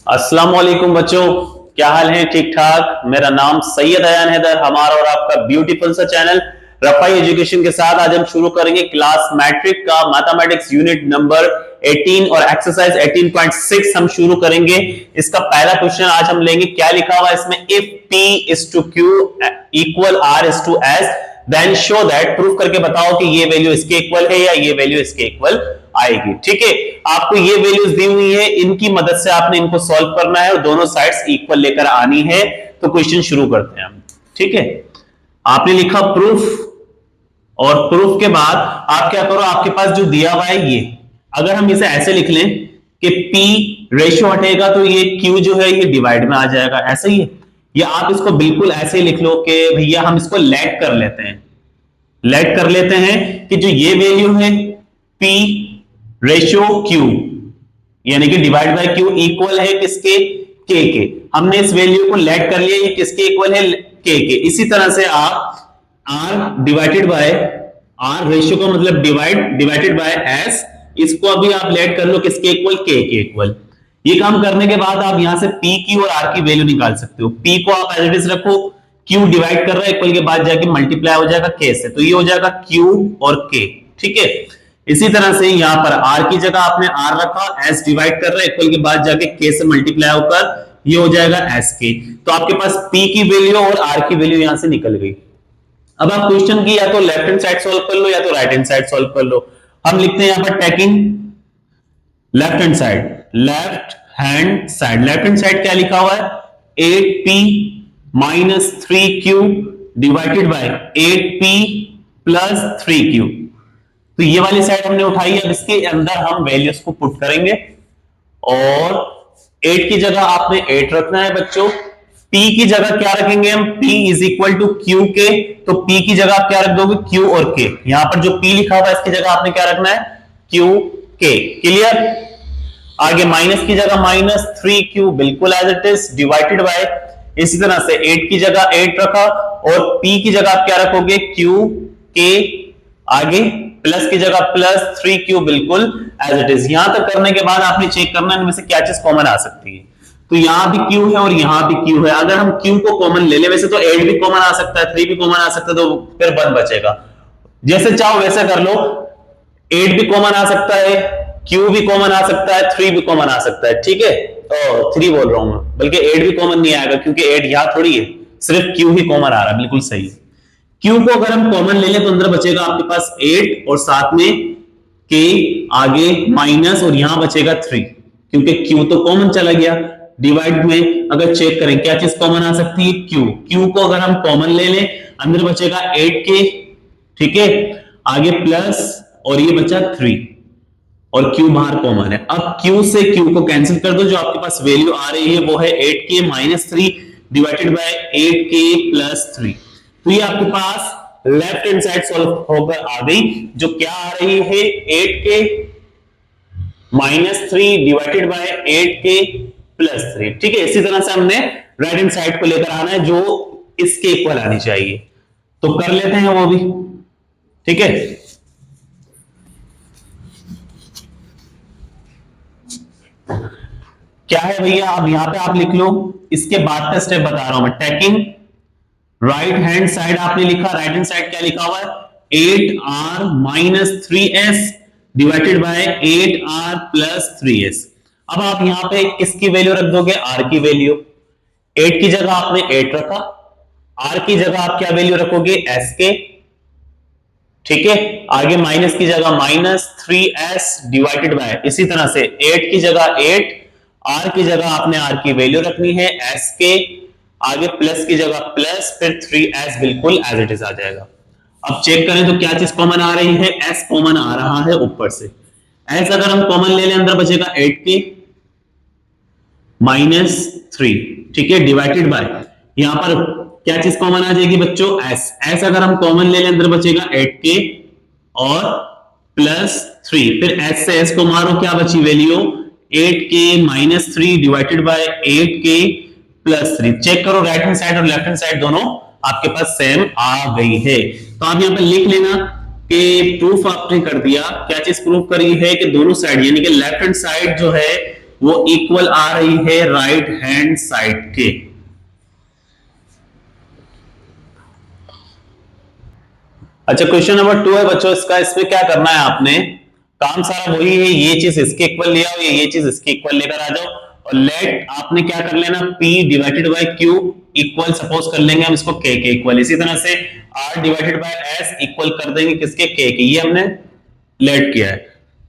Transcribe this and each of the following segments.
अस्सलाम वालेकुम बच्चों, क्या हाल है? ठीक ठाक। मेरा नाम सैयद अयान हैदर, हमारा और आपका ब्यूटीफुल सा चैनल रफाई एजुकेशन के साथ आज हम शुरू करेंगे क्लास मैट्रिक का मैथमेटिक्स यूनिट नंबर 18 और एक्सरसाइज 18.6 हम शुरू करेंगे। इसका पहला क्वेश्चन आज हम लेंगे। क्या लिखा हुआ है इसमें? If P is to Q equal R is to S then show that, proof करके बताओ कि ये वैल्यू इसके इक्वल है या ये वैल्यू इसके इक्वल आएगी। ठीक है, आपको ये वैल्यूज दी हुई है, इनकी मदद से आपने इनको सॉल्व करना है और दोनों साइड्स इक्वल लेकर आनी है। तो क्वेश्चन शुरू करते हैं हम। ठीक है, आपने लिखा प्रूफ, और प्रूफ के बाद आप क्या करो, आपके पास जो दिया हुआ है ये, अगर हम इसे ऐसे लिख लें कि P रेशियो हटेगा तो ये Q जो है ये डिवाइड में आ जाएगा, ऐसे ही है। या आप इसको बिल्कुल ऐसे ही लिख लो कि भैया हम इसको लेट कर लेते हैं, लेट कर लेते हैं कि जो ये वैल्यू है P रेशियो Q यानी कि डिवाइड बाय Q इक्वल है किसके? K के। हमने इस वैल्यू को लेट कर लिया, ये किसके इक्वल है? K के। इसी तरह से आप R divided by R ratio का मतलब डिवाइडेड बाय S, इसको अभी आप लेट कर लो किसके इक्वल? K के इक्वल। ये काम करने के बाद आप यहां से P की और R की वैल्यू निकाल सकते हो। P को आप एज इट इज रखो, Q डिवाइड कर रहा है इक्वल के बाद जाके मल्टीप्लाई हो जाएगा K से, तो ये हो जाएगा Q और K। ठीक है, इसी तरह से यहां पर R की जगह आपने R रखा, S डिवाइड कर रहा है इक्वल के बाद जाके K से मल्टीप्लाई होकर ये हो जाएगा SK। तो आपके पास P की वैल्यू और R की वैल्यू यहां से निकल गई। अब आप क्वेश्चन की या तो लेफ्ट हैंड साइड सॉल्व कर लो या तो राइट हैंड साइड सॉल्व कर लो। हम लिखते हैं यहां पर taking left hand side, left hand side, left hand side क्या लिखा हुआ है? 8P minus 3Q divided by 8P plus 3Q। तो ये वाली साइड हमने उठाई, अब इसके अंदर हम वैल्यूज को पुट करेंगे और 8 की जगह आपने 8 रखना है बच्चों। P की जगह क्या रखेंगे हम? P is equal to Q के, तो P की जगह आप क्या रख दोगे? Q और K। यहां पर जो P लिखा हुआ है इसकी जगह आपने क्या रखना है? Q K। क्लियर? आगे माइनस की जगह माइनस 3Q बिल्कुल as it is divided by, इसी तरह से 8 की जगह 8 रखा और P की जगह आप क्या रखोगे? Q K, आगे प्लस की जगह प्लस 3Q बिल्कुल एज इट इज। यहां तक करने के बाद आपने चेक करना है इनमें से क्या चीज कॉमन आ सकती है। तो यहां भी Q है और यहां भी Q है। अगर हम Q को कॉमन ले ले, वैसे तो 8 भी कॉमन आ सकता है, 3 भी कॉमन आ सकता है, तो फिर 1 बचेगा। जैसे चाहो वैसे कर लो, 8 भी कॉमन आ सकता है, Q भी कॉमन आ सकता है, 3 भी कॉमन आ सकता है। ठीक है, 3 बोल रहा हूं मैं, बल्कि 8 भी कॉमन नहीं आएगा क्योंकि 8 यहां थोड़ी है, सिर्फ Q ही कॉमन आ रहा है। बिल्कुल सही है। Q को अगर हम कॉमन ले लें तो अंदर बचेगा आपके पास 8 और साथ में K, आगे माइनस और यहां बचेगा 3 क्योंकि Q तो कॉमन चला गया। डिवाइड में अगर चेक करें क्या चीज कॉमन आ सकती है? Q को अगर हम कॉमन ले लें अंदर बचेगा 8K, ठीक है, आगे प्लस और ये बचा 3 और Q बाहर कॉमन है। अब Q से Q को कैंसिल कर दो, जो आपके पास वैल्यू आ रही है वो है 8K minus 3 divided by 8K plus 3। तो ये आपके पास लेफ्ट हैंड साइड सॉल्व होकर आ गई, जो क्या आ रही है? 8K minus 3 divided by 8K plus 3। ठीक है, इसी तरह से हमने राइट हैंड साइड को लेकर आना है जो इसके इक्वल आनी चाहिए, तो कर लेते हैं वो भी। ठीक है, क्या है भैया? अब यहां पे आप लिख लो, इसके बाद का स्टेप बता रहा हूं मैं। टेकिंग राइट हैंड साइड आपने लिखा, राइट हैंड साइड क्या लिखा हुआ है? 8R minus 3S divided by 8R plus 3S। अब आप यहां पे किसकी वैल्यू रख दोगे? R की वैल्यू। 8 की जगह आपने 8 रखा, R की जगह आप क्या वैल्यू रखोगे? S के। ठीक है, आगे माइनस की जगह माइनस 3S डिवाइडेड बाय, इसी तरह से 8 की जगह 8, R की जगह आपने R की वैल्यू रखनी है S के, आगे प्लस की जगह प्लस, फिर 3S बिल्कुल एज इट इज आ जाएगा। अब चेक करें तो क्या चीज कॉमन आ रही है? S कॉमन आ रहा है ऊपर से। S अगर हम कॉमन ले लें अंदर बचेगा 8K माइनस 3, ठीक है, डिवाइडेड बाय, यहां पर क्या चीज कॉमन आ जाएगी बच्चों? S अगर हम कॉमन ले लें अंदर बचेगा 8K और प्लस 3, फिर S से S को मारो, क्या बची value? 8K minus 3 divided by 8K plus 3। Check करो राइट हैंड साइड और लेफ्ट हैंड साइड दोनों आपके पास सेम आ गई है। तो आप यहां पर लिख लेना कि प्रूफ आपने कर दिया। क्या चीज प्रूफ करी है? कि दोनों साइड यानी कि लेफ्ट हैंड साइड जो है वो इक्वल आ रही है राइट हैंड साइड के। अच्छा, क्वेश्चन नंबर 2 है बच्चों इसका। इसमें क्या करना है आपने, काम सारा वही है, ये चीज इसके इक्वल ले आओ, ये चीज इसके इक्वल लेकर आ जाओ, और लेट आपने क्या कर लेना, p divided by q equal, suppose कर लेंगे हम इसको k के इक्वल। इसी तरह से r divided by s equal कर देंगे किसके, k के। ये हमने लेट किया है।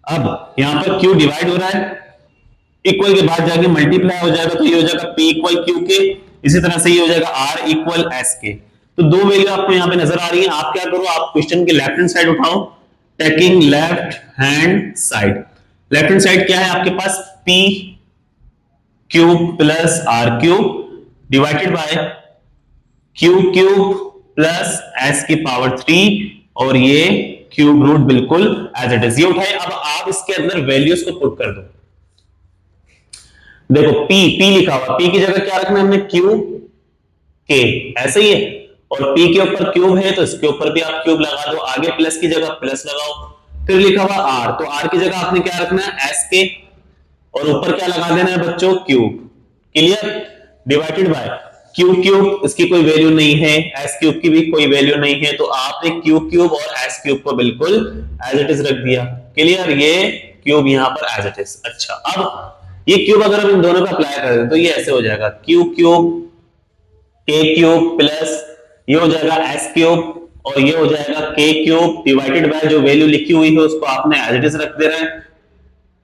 अब यहां पर q डिवाइड हो रहा है, इक्वल के बाद जाके मल्टीप्लाई हो जाएगा, तो ये हो जाएगा p इक्वल q के। इसी तरह से ये हो जाएगा r इक्वल s के। तो दो वैल्यू आपको यहाँ पे नजर आ रही है। आप क्या करो, आप क्वेश्चन के लेफ्ट हैंड साइड उठाओ, taking left hand side. Left hand side क्या है आपके पास, p cube plus r cube divided by q cube plus s की पावर 3, और ये क्यूब रूट बिल्कुल एज इट इज। ये उठाए, अब आप इसके अंदर वैल्यूज को पुट कर दो। देखो p लिखा हुआ, p की जगह क्या रखना है हमने, q k, ऐसे ही है। और p के ऊपर क्यूब है तो इसके ऊपर भी आप क्यूब लगा दो, आगे प्लस की जगह प्लस लगाओ। फिर लिखा हुआ r, तो r की जगह आपने क्या रखना है, s के, और ऊपर क्या लगा देना है बच्चों, cube. Clear, divided by Q cube, इसकी कोई वैल्यू नहीं है, s क्यूब की भी कोई वैल्यू नहीं है, तो आपने क्यू क्यूब और s क्यूब को बिल्कुल एज इट इज रख दिया। क्लियर, ये क्यूब यहां पर एज इट इज। अच्छा, अब ये क्यूब अगर हम इन दोनों पे अप्लाई कर दें तो ये ऐसे हो जाएगा, Q cube k cube plus ये हो जाएगा s क्यूब, और ये हो जाएगा k क्यूब डिवाइडेड बाय जो वैल्यू लिखी हुई है उसको आपने एज इट इज रख दे रहे हैं।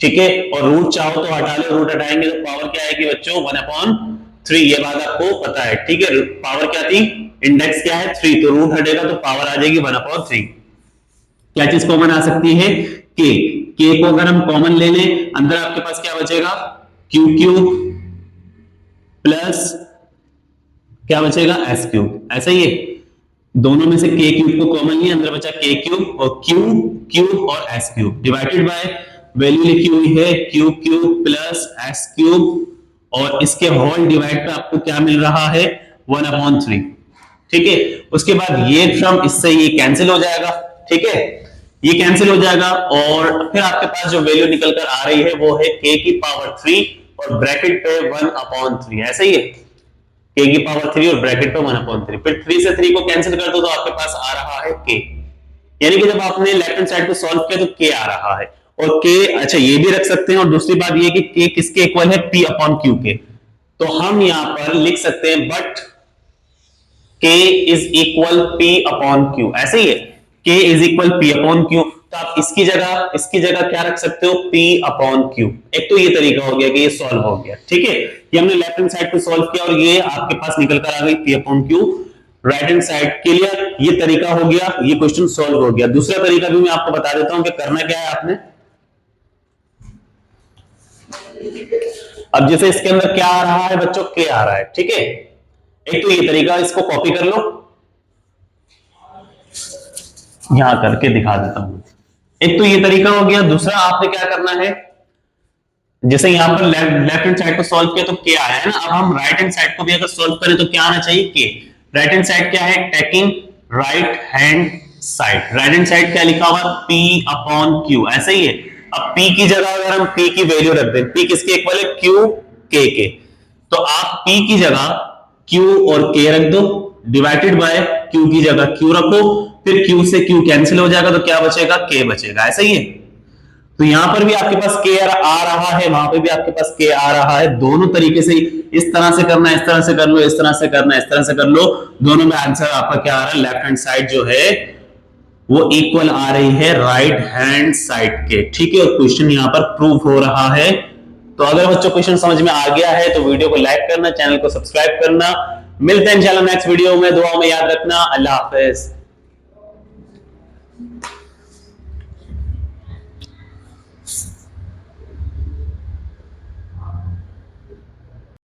ठीक है, और रूट चाहो तो हटा लो, रूट हटाएंगे तो पावर क्या आएगी बच्चों, 1/3। ये बात आपको पता है। ठीक है, पावर क्या थी, इंडेक्स क्या है 3, तो रूट हटेगा तो पावर आ जाएगी 1/3। क्या चीज कॉमन आ सकती है, k को अगर हम कॉमन ले लें, अंदर आपके पास क्या बचेगा, क्यू क्यूब प्लस क्या बचेगा, s क्यूब। ऐसा ही है, दोनों में से k क्यूब को कॉमन लिया, अंदर बचा k क्यूब, और क्यूब और s cube divided by value लिखी हुई है Q cube plus s cube, और इसके होल डिवाइड पे आपको क्या मिल रहा है, 1/3। ठीक है, उसके बाद ये टर्म इससे ये कैंसिल हो जाएगा। ठीक है, ये कैंसिल हो जाएगा, और फिर आपके पास जो वैल्यू निकल कर आ रही है वो है k की पावर 3 और ब्रैकेट पे 1/3। ऐसा ही है, k की पावर 3 और ब्रैकेट पे 1/3। फिर 3 से 3 को कैंसिल कर दो तो आपके पास आ रहा है k। यानी कि जब आपने लेफ्ट हैंड साइड को सॉल्व किया तो k आ रहा है, और k, अच्छा ये भी रख सकते हैं। और दूसरी बात ये कि k किसके इक्वल है, p/q के। तो हम यहां पर लिख सकते हैं but k is equal p/q, ऐसे ही है, k इज इक्वल p/q। तो आप इसकी जगह क्या रख सकते हो, p/q। एक तो ये तरीका हो गया कि ये सॉल्व हो गया। ठीक है, ये हमने लेफ्ट हैंड साइड को सॉल्व किया और ये आपके पास निकल कर आ गई p/q right hand side. Clear, ये तरीका हो गया, ये क्वेश्चन सॉल्व हो गया। दूसरा तरीका भी मैं आपको बता देता हूं कि करना क्या है आपने। अब जैसे इसके अंदर क्या आ रहा है बच्चों, k आ रहा है। ठीक है, एक तो ये तरीका, इसको कॉपी कर लो, यहां करके दिखा देता हूं। एक तो ये तरीका हो गया। दूसरा आपने क्या करना है, जैसे यहां पर लेफ्ट हैंड साइड को सॉल्व किया तो k आया है ना, अब हम राइट हैंड साइड को भी अगर सॉल्व करें तो क्या आना चाहिए, k। राइट हैंड साइड क्या है, taking right hand side. Right hand side क्या लिखा हुआ, p/q, ऐसा ही है। अब p की जगह अगर हम p की वैल्यू रख दें, p किसके इक्वल है, q k के, तो आप p की जगह q और k रख दो, डिवाइडेड बाय q की जगह q रखो, फिर q से q कैंसिल हो जाएगा तो क्या बचेगा, k बचेगा। ऐसा ही है, तो यहां पर भी आपके पास k आ रहा है, वहां पर भी आपके पास k आ रहा है। दोनों तरीके से, इस तरह से करना है, इस तरह से कर लो, इस तरह से करना है, इस तरह से कर लो, दोनों में आंसर आपका क्या आ रहा है, लेफ्ट हैंड साइड जो है वो इक्वल आ रही है राइट हैंड साइड के। ठीक है, और क्वेश्चन यहां पर प्रूव हो रहा है। तो अगर बच्चों क्वेश्चन समझ में आ गया है तो वीडियो को लाइक करना, चैनल को सब्सक्राइब करना। मिलते हैं इंशाल्लाह नेक्स्ट वीडियो में, दुआओं में याद रखना। अल्लाह हाफिज।